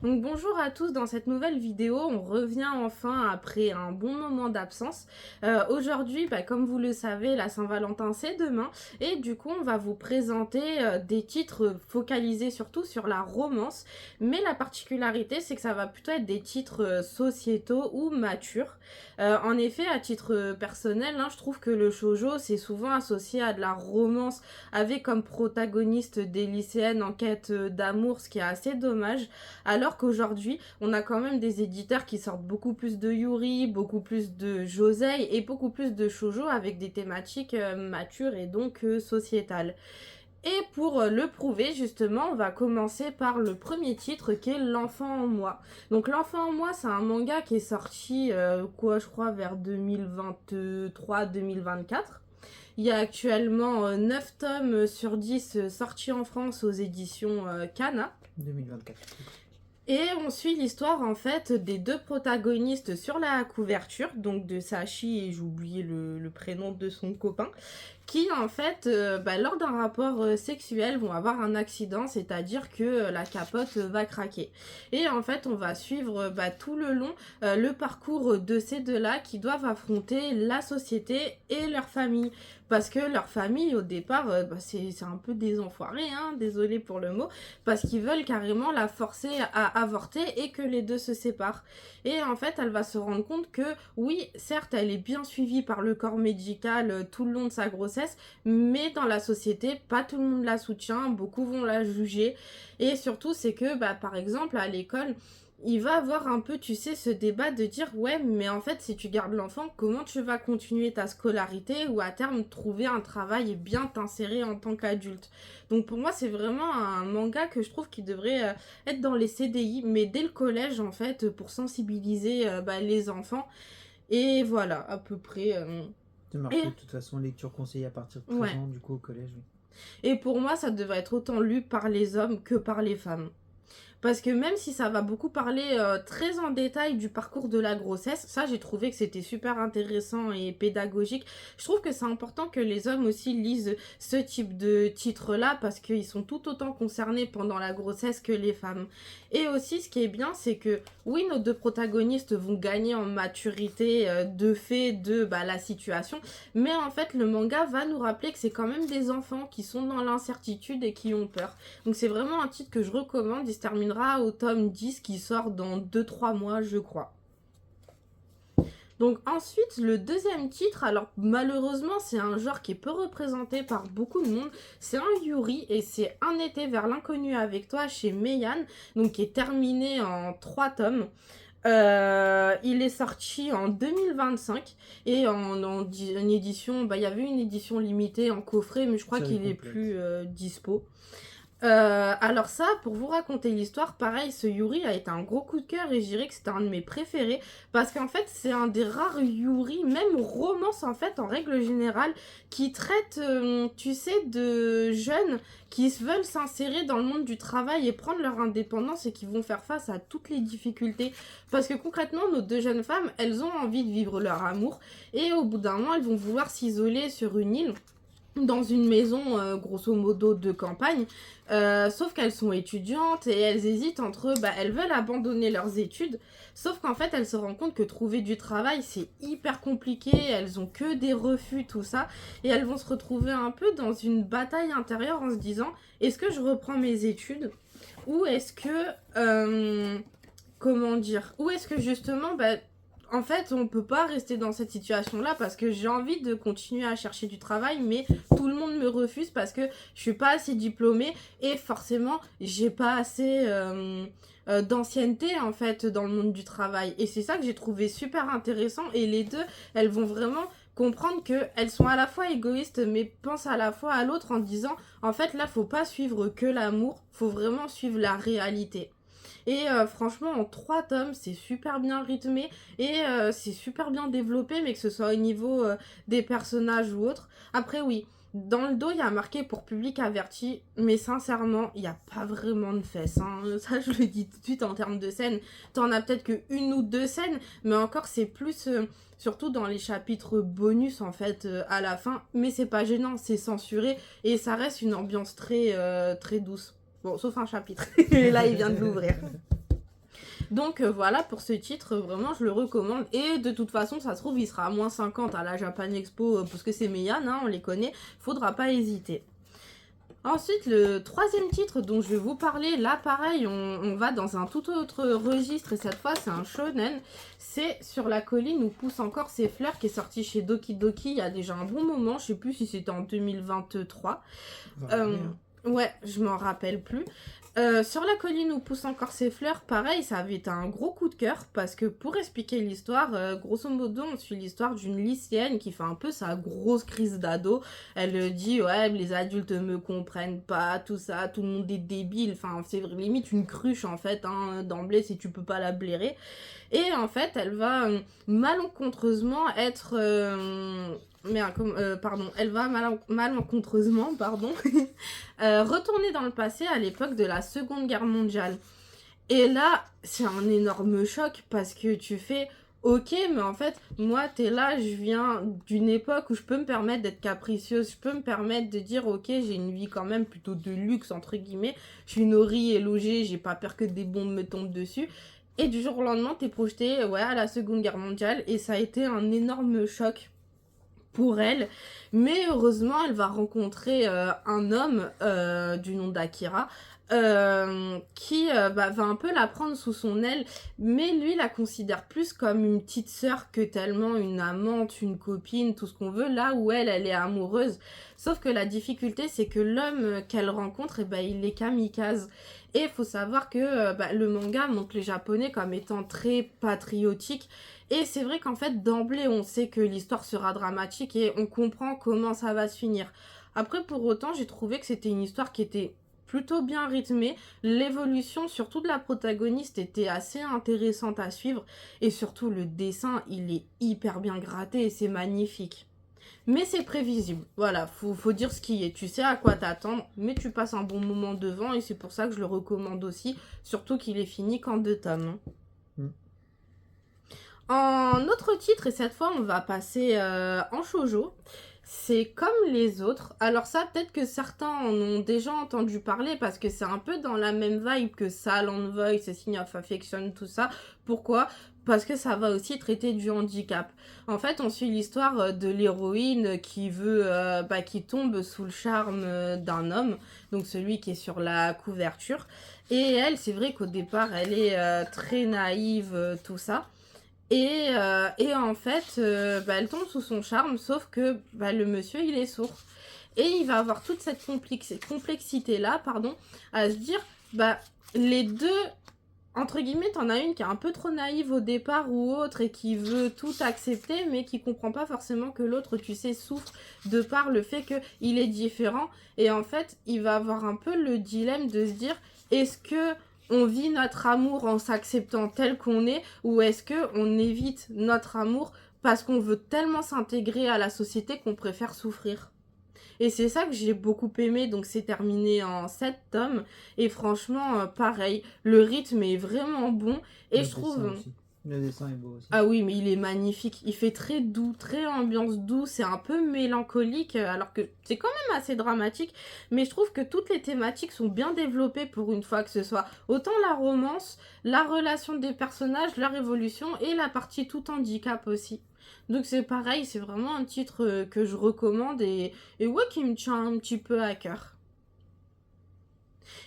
Donc bonjour à tous, dans cette nouvelle vidéo, on revient enfin après un bon moment d'absence. Aujourd'hui, comme vous le savez, la Saint-Valentin c'est demain et du coup on va vous présenter des titres focalisés surtout sur la romance. Mais la particularité c'est que ça va plutôt être des titres sociétaux ou matures. En effet, à titre personnel, je trouve que le shoujo c'est souvent associé à de la romance avec comme protagoniste des lycéennes en quête d'amour, ce qui est assez dommage. Alors qu'aujourd'hui, on a quand même des éditeurs qui sortent beaucoup plus de Yuri, beaucoup plus de Josei et beaucoup plus de shoujo avec des thématiques matures et donc sociétales. Et pour le prouver, justement, on va commencer par le premier titre qui est L'enfant en moi. Donc L'enfant en moi, c'est un manga qui est sorti, je crois, vers 2023-2024. Il y a actuellement 9 tomes sur 10 sortis en France aux éditions Kana. 2024. Et on suit l'histoire en fait des deux protagonistes sur la couverture, donc de Sachi et j'ai oublié le prénom de son copain, qui en fait, lors d'un rapport sexuel vont avoir un accident, c'est-à-dire que la capote va craquer. Et en fait, on va suivre tout le long le parcours de ces deux-là qui doivent affronter la société et leur famille. Parce que leur famille, au départ, c'est un peu des enfoirés, désolé pour le mot, parce qu'ils veulent carrément la forcer à avorter et que les deux se séparent. Et en fait, elle va se rendre compte que oui, certes, elle est bien suivie par le corps médical tout le long de sa grossesse, mais dans la société, pas tout le monde la soutient, beaucoup vont la juger. Et surtout, c'est que, par exemple, à l'école, il va avoir un peu, tu sais, ce débat de dire ouais, mais en fait, si tu gardes l'enfant, comment tu vas continuer ta scolarité ou à terme trouver un travail et bien t'insérer en tant qu'adulte. Donc pour moi, c'est vraiment un manga que je trouve qui devrait être dans les CDI, mais dès le collège en fait, pour sensibiliser les enfants. Et voilà, à peu près. C'est Et marqué de toute façon lecture conseillée à partir de 13 ouais. ans, du coup au collège. Oui. Et pour moi, ça devrait être autant lu par les hommes que par les femmes. Parce que même si ça va beaucoup parler très en détail du parcours de la grossesse, ça j'ai trouvé que c'était super intéressant et pédagogique. Je trouve que c'est important que les hommes aussi lisent ce type de titre-là parce qu'ils sont tout autant concernés pendant la grossesse que les femmes. Et aussi ce qui est bien, c'est que oui, nos deux protagonistes vont gagner en maturité de fait de la situation, mais en fait le manga va nous rappeler que c'est quand même des enfants qui sont dans l'incertitude et qui ont peur. Donc c'est vraiment un titre que je recommande, il se terminera au tome 10 qui sort dans 2-3 mois je crois. Donc ensuite, le deuxième titre, alors malheureusement c'est un genre qui est peu représenté par beaucoup de monde, c'est un Yuri et c'est Un été vers l'inconnu avec toi chez Meian, donc qui est terminé en 3 tomes. Il est sorti en 2025 et en édition, il y avait une édition limitée en coffret, mais je crois qu'il est plus dispo. Alors ça, pour vous raconter l'histoire, pareil, ce Yuri a été un gros coup de cœur et je dirais que c'était un de mes préférés parce qu'en fait c'est un des rares Yuri, même romance en fait en règle générale, qui traite, tu sais, de jeunes qui veulent s'insérer dans le monde du travail et prendre leur indépendance et qui vont faire face à toutes les difficultés. Parce que concrètement, nos deux jeunes femmes, elles ont envie de vivre leur amour et au bout d'un moment, elles vont vouloir s'isoler sur une île dans une maison grosso modo de campagne, sauf qu'elles sont étudiantes et elles hésitent entre elles veulent abandonner leurs études, sauf qu'en fait elles se rendent compte que trouver du travail c'est hyper compliqué, elles ont que des refus, tout ça, et elles vont se retrouver un peu dans une bataille intérieure en se disant est-ce que je reprends mes études ou est-ce que comment dire, ou est-ce que justement en fait, on peut pas rester dans cette situation-là parce que j'ai envie de continuer à chercher du travail, mais tout le monde me refuse parce que je suis pas assez diplômée et forcément, j'ai pas assez d'ancienneté en fait dans le monde du travail. Et c'est ça que j'ai trouvé super intéressant. Et les deux, elles vont vraiment comprendre qu'elles sont à la fois égoïstes mais pensent à la fois à l'autre en disant en fait là faut pas suivre que l'amour, faut vraiment suivre la réalité. Et franchement, en 3 tomes, c'est super bien rythmé et c'est super bien développé, mais que ce soit au niveau des personnages ou autre. Après, oui, dans le dos, il y a marqué pour public averti, mais sincèrement, il n'y a pas vraiment de fesses. Ça, je le dis tout de suite en termes de scènes. T'en as peut-être que une ou deux scènes, mais encore, c'est plus. Surtout dans les chapitres bonus en fait à la fin, mais c'est pas gênant, c'est censuré et ça reste une ambiance très très douce. Bon, sauf un chapitre. Et là, il vient de l'ouvrir. Donc voilà, pour ce titre, vraiment, je le recommande. Et de toute façon, ça se trouve, il sera à moins 50 à la Japan Expo, parce que c'est Meian, hein, on les connaît. Faudra pas hésiter. Ensuite, le troisième titre dont je vais vous parler, là pareil, on va dans un tout autre registre et cette fois c'est un shonen. C'est Sur la colline où poussent encore ces fleurs qui est sorti chez Doki Doki il y a déjà un bon moment, je sais plus si c'était en 2023. Ouais, je m'en rappelle plus. Sur la colline où poussent encore ces fleurs, pareil, ça avait été un gros coup de cœur parce que pour expliquer l'histoire, grosso modo, on suit l'histoire d'une lycéenne qui fait un peu sa grosse crise d'ado. Elle dit ouais, les adultes me comprennent pas, tout ça, tout le monde est débile. Enfin, c'est limite une cruche en fait, hein, d'emblée si tu peux pas la blairer. Et en fait, elle va malencontreusement être elle va malencontreusement, retourner dans le passé à l'époque de la Seconde Guerre mondiale. Et là, c'est un énorme choc parce que tu fais, ok, mais en fait, moi, t'es là, je viens d'une époque où je peux me permettre d'être capricieuse, je peux me permettre de dire, ok, j'ai une vie quand même plutôt de luxe, entre guillemets, je suis nourrie et logée, j'ai pas peur que des bombes me tombent dessus. Et du jour au lendemain, t'es projeté à la Seconde Guerre mondiale et ça a été un énorme choc pour elle, mais heureusement elle va rencontrer un homme du nom d'Akira qui va un peu la prendre sous son aile, mais lui la considère plus comme une petite sœur que tellement une amante, une copine, tout ce qu'on veut, là où elle est amoureuse. Sauf que la difficulté c'est que l'homme qu'elle rencontre, il est kamikaze. Et il faut savoir que le manga montre les Japonais comme étant très patriotiques. Et c'est vrai qu'en fait, d'emblée, on sait que l'histoire sera dramatique et on comprend comment ça va se finir. Après, pour autant, j'ai trouvé que c'était une histoire qui était plutôt bien rythmée. L'évolution, surtout de la protagoniste, était assez intéressante à suivre. Et surtout, le dessin, il est hyper bien gratté et c'est magnifique. Mais c'est prévisible. Voilà, faut dire ce qui est. Tu sais à quoi t'attendre, mais tu passes un bon moment devant et c'est pour ça que je le recommande aussi. Surtout qu'il est fini qu'en 2 tomes. En autre titre, et cette fois on va passer en shoujo, c'est Comme les autres. Alors ça, peut-être que certains en ont déjà entendu parler parce que c'est un peu dans la même vibe que Silent Voice, Sign of Affection, tout ça. Pourquoi ? Parce que ça va aussi traiter du handicap. En fait, on suit l'histoire de l'héroïne qui qui tombe sous le charme d'un homme, donc celui qui est sur la couverture. Et elle, c'est vrai qu'au départ, elle est très naïve, tout ça. Et en fait, elle tombe sous son charme, sauf que le monsieur, il est sourd. Et il va avoir toute cette complexité-là, à se dire, les deux, entre guillemets, t'en as une qui est un peu trop naïve au départ ou autre, et qui veut tout accepter, mais qui comprend pas forcément que l'autre, tu sais, souffre de par le fait qu'il est différent. Et en fait, il va avoir un peu le dilemme de se dire, est-ce que on vit notre amour en s'acceptant tel qu'on est, ou est-ce qu'on évite notre amour parce qu'on veut tellement s'intégrer à la société qu'on préfère souffrir. Et c'est ça que j'ai beaucoup aimé, donc c'est terminé en 7 tomes, et franchement, pareil, le rythme est vraiment bon, et je trouve... Le dessin est beau aussi. Ah oui, mais il est magnifique. Il fait très doux, très ambiance douce. C'est un peu mélancolique, alors que c'est quand même assez dramatique. Mais je trouve que toutes les thématiques sont bien développées pour une fois, que ce soit autant la romance, la relation des personnages, leur évolution et la partie tout handicap aussi. Donc c'est pareil, c'est vraiment un titre que je recommande et qui me tient un petit peu à cœur.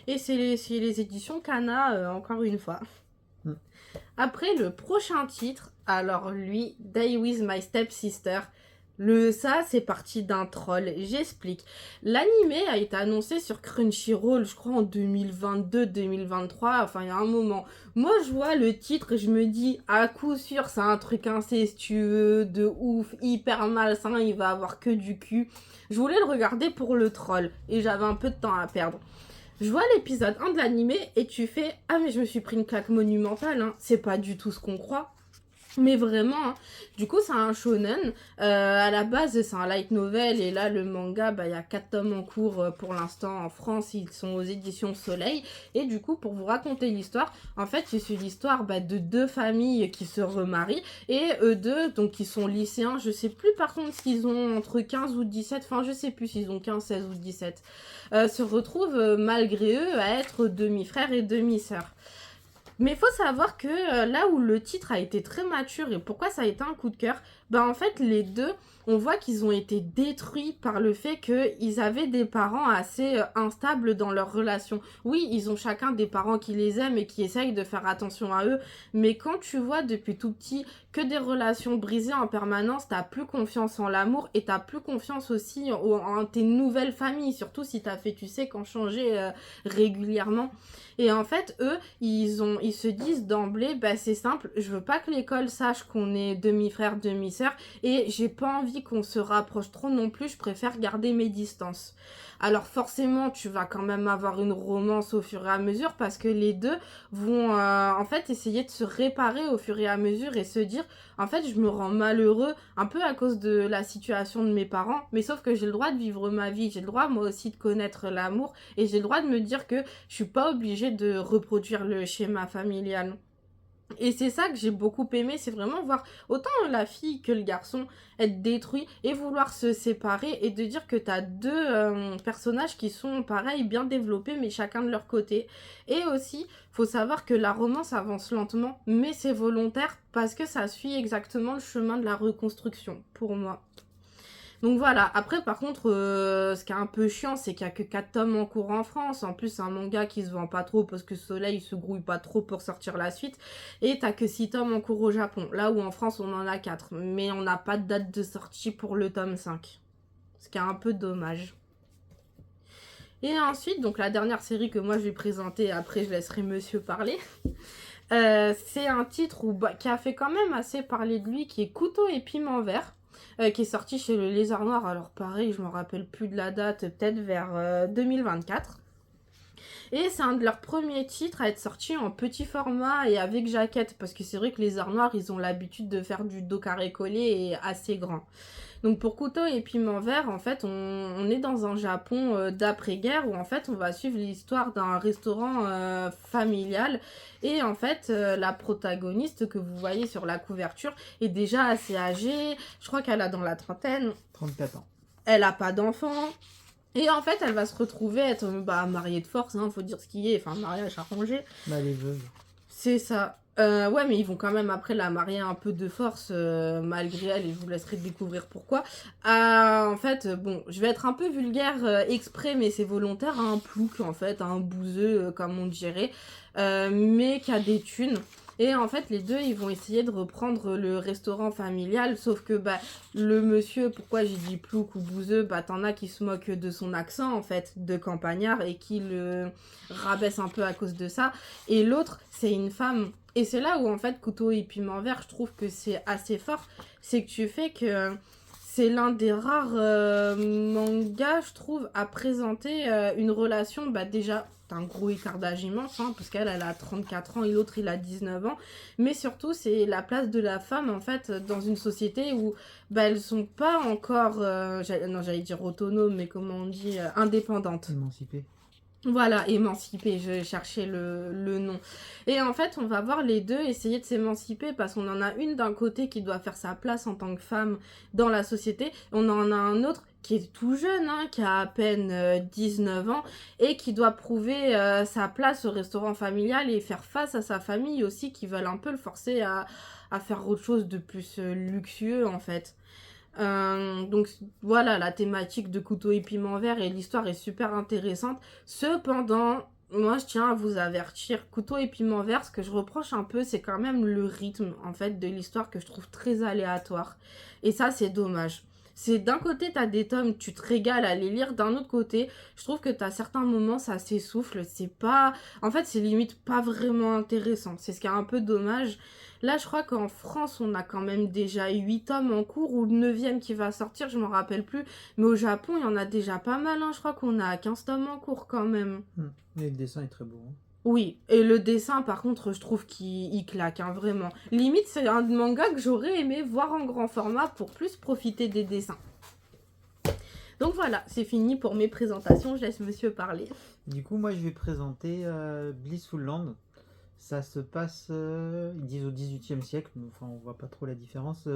Et c'est les éditions Kana, encore une fois. Après, le prochain titre, alors lui, Day with My Stepsister. Ça, c'est parti d'un troll. J'explique. L'animé a été annoncé sur Crunchyroll, je crois, en 2022-2023. Enfin, il y a un moment. Moi, je vois le titre et je me dis, à coup sûr, c'est un truc incestueux, de ouf, hyper malsain, il va avoir que du cul. Je voulais le regarder pour le troll et j'avais un peu de temps à perdre. Je vois l'épisode 1 de l'animé et tu fais « Ah mais je me suis pris une claque monumentale, hein. C'est pas du tout ce qu'on croit. » Mais vraiment, hein. Du coup c'est un shonen, à la base c'est un light novel et là le manga, il y a 4 tomes en cours pour l'instant en France, ils sont aux éditions Soleil. Et du coup pour vous raconter l'histoire, en fait je suis l'histoire de 2 familles qui se remarient et eux deux, donc ils sont lycéens, je sais plus par contre s'ils ont entre 15 ou 17, enfin je sais plus s'ils ont 15, 16 ou 17, se retrouvent malgré eux à être demi-frères et demi-sœurs. Mais il faut savoir que là où le titre a été très mature et pourquoi ça a été un coup de cœur, bah en fait les deux, on voit qu'ils ont été détruits par le fait qu'ils avaient des parents assez instables dans leur relation. Oui, ils ont chacun des parents qui les aiment et qui essayent de faire attention à eux, mais quand tu vois depuis tout petit que des relations brisées en permanence, t'as plus confiance en l'amour et t'as plus confiance aussi en tes nouvelles familles, surtout si t'as fait, tu sais, qu'en changer régulièrement. Et en fait, eux, ils se disent d'emblée, bah c'est simple, je veux pas que l'école sache qu'on est demi-frère, demi-sœur, et j'ai pas envie qu'on se rapproche trop non plus, je préfère garder mes distances. Alors forcément, tu vas quand même avoir une romance au fur et à mesure, parce que les deux vont en fait essayer de se réparer au fur et à mesure et se dire, en fait, je me rends malheureux un peu à cause de la situation de mes parents, mais sauf que j'ai le droit de vivre ma vie, j'ai le droit moi aussi de connaître l'amour, et j'ai le droit de me dire que je suis pas obligée de reproduire le schéma familial. Et c'est ça que j'ai beaucoup aimé, c'est vraiment voir autant la fille que le garçon être détruits et vouloir se séparer et de dire que t'as deux personnages qui sont pareil, bien développés, mais chacun de leur côté. Et aussi, faut savoir que la romance avance lentement, mais c'est volontaire parce que ça suit exactement le chemin de la reconstruction, pour moi. Donc voilà, après par contre, ce qui est un peu chiant, c'est qu'il y a que 4 tomes en cours en France. En plus, c'est un manga qui se vend pas trop parce que Soleil se grouille pas trop pour sortir la suite. Et t'as que 6 tomes en cours au Japon, là où en France on en a 4. Mais on n'a pas de date de sortie pour le tome 5. Ce qui est un peu dommage. Et ensuite, donc la dernière série que moi je vais présenter, après je laisserai monsieur parler. C'est un titre qui a fait quand même assez parler de lui, qui est Couteau et Piment Vert. Qui est sorti chez le Lézard Noir, alors pareil, je me rappelle plus de la date, peut-être vers 2024. Et c'est un de leurs premiers titres à être sorti en petit format et avec jaquette, parce que c'est vrai que les Arts Noirs, ils ont l'habitude de faire du dos carré collé et assez grand. Donc pour Couteau et Piment Vert, en fait, on est dans un Japon d'après-guerre où en fait on va suivre l'histoire d'un restaurant familial. Et en fait, la protagoniste que vous voyez sur la couverture est déjà assez âgée. Je crois qu'elle a dans la trentaine. 34 ans. Elle a pas d'enfant. Et en fait, elle va se retrouver être mariée de force, hein, faut dire ce qui est, enfin, mariage arrangé. Bah, les veuves. C'est ça. Ouais, mais ils vont quand même après la marier un peu de force, malgré elle, et je vous laisserai découvrir pourquoi. En fait, bon, je vais être un peu vulgaire exprès, mais c'est volontaire, un plouc, en fait, un bouseux, comme on dirait, mais qui a des thunes. Et en fait, les deux, ils vont essayer de reprendre le restaurant familial, sauf que bah, le monsieur, pourquoi j'ai dit plouc ou bouseux, bah t'en as qui se moquent de son accent, en fait, de campagnard, et qui le rabaissent un peu à cause de ça. Et l'autre, c'est une femme. Et c'est là où, en fait, Couteau et Piment Vert, je trouve que c'est assez fort. C'est que tu fais que c'est l'un des rares mangas, je trouve, à présenter une relation, bah déjà, t'as un gros écart d'âge immense, hein, parce qu'elle, elle a 34 ans et l'autre, il a 19 ans. Mais surtout, c'est la place de la femme, en fait, dans une société où bah, elles sont pas encore, j'allais dire autonomes, mais comment on dit, indépendantes. Émancipée. Voilà, émancipée, je cherchais le nom. Et en fait, on va voir les deux essayer de s'émanciper parce qu'on en a une d'un côté qui doit faire sa place en tant que femme dans la société. On en a un autre qui est tout jeune, hein, qui a à peine 19 ans et qui doit prouver sa place au restaurant familial et faire face à sa famille aussi qui veulent un peu le forcer à faire autre chose de plus luxueux en fait. Donc voilà, la thématique de Couteau et Piment Vert et l'histoire est super intéressante. Cependant, moi je tiens à vous avertir, Couteau et Piment Vert, ce que je reproche un peu, c'est quand même le rythme en fait de l'histoire que je trouve très aléatoire. Et ça, c'est dommage. C'est d'un côté, t'as des tomes, tu te régales à les lire. D'un autre côté, je trouve que t'as certains moments, ça s'essouffle. C'est pas. En fait, c'est limite pas vraiment intéressant. C'est ce qui est un peu dommage. Là, je crois qu'en France, on a quand même déjà 8 tomes en cours, ou le 9e qui va sortir, je m'en rappelle plus. Mais au Japon, il y en a déjà pas mal, hein. Je crois qu'on a 15 tomes en cours quand même. Et le dessin est très beau. Hein. Oui, et le dessin, par contre, je trouve qu'il claque, hein, vraiment. Limite, c'est un manga que j'aurais aimé voir en grand format pour plus profiter des dessins. Donc voilà, c'est fini pour mes présentations, je laisse monsieur parler. Du coup, moi, je vais présenter Blissful Land. Ça se passe, ils disent au XVIIIe siècle, mais enfin, on voit pas trop la différence.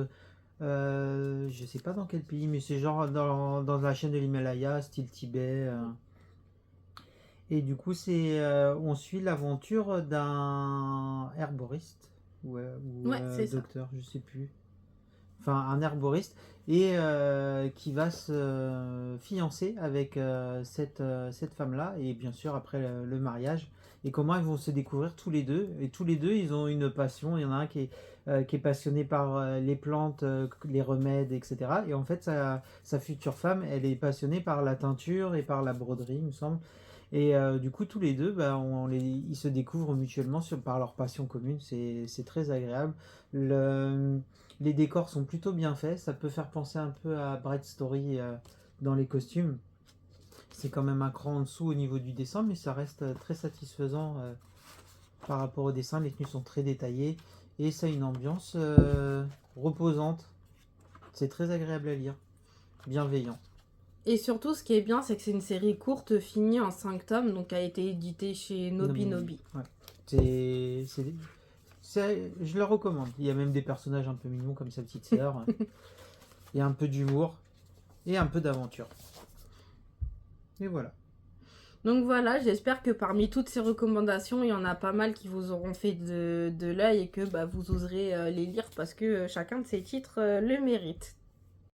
Je sais pas dans quel pays, mais c'est genre dans la chaîne de l'Himalaya, style Tibet. Et du coup, on suit l'aventure d'un herboriste ou Ouais, c'est ça. docteur, je sais plus. Enfin, un herboriste et qui va se fiancer avec cette femme-là et bien sûr après le mariage et comment ils vont se découvrir tous les deux et tous les deux ils ont une passion. Il y en a un qui est passionné par les plantes, les remèdes, etc. Et en fait sa future femme elle est passionnée par la teinture et par la broderie, il me semble. Et du coup, tous les deux, bah, ils se découvrent mutuellement par leur passion commune. C'est très agréable. Le, les décors sont plutôt bien faits. Ça peut faire penser un peu à Bright Story dans les costumes. C'est quand même un cran en dessous au niveau du dessin, mais ça reste très satisfaisant par rapport au dessin. Les tenues sont très détaillées et ça a une ambiance reposante. C'est très agréable à lire. Bienveillant. Et surtout, ce qui est bien, c'est que c'est une série courte finie en 5 tomes, donc a été éditée chez Nobi Nobi. Ouais. Je le recommande. Il y a même des personnages un peu mignons comme sa petite sœur. Il y a un peu d'humour et un peu d'aventure. Et voilà. Donc voilà, j'espère que parmi toutes ces recommandations, il y en a pas mal qui vous auront fait de l'œil et que bah, vous oserez les lire parce que chacun de ces titres le mérite.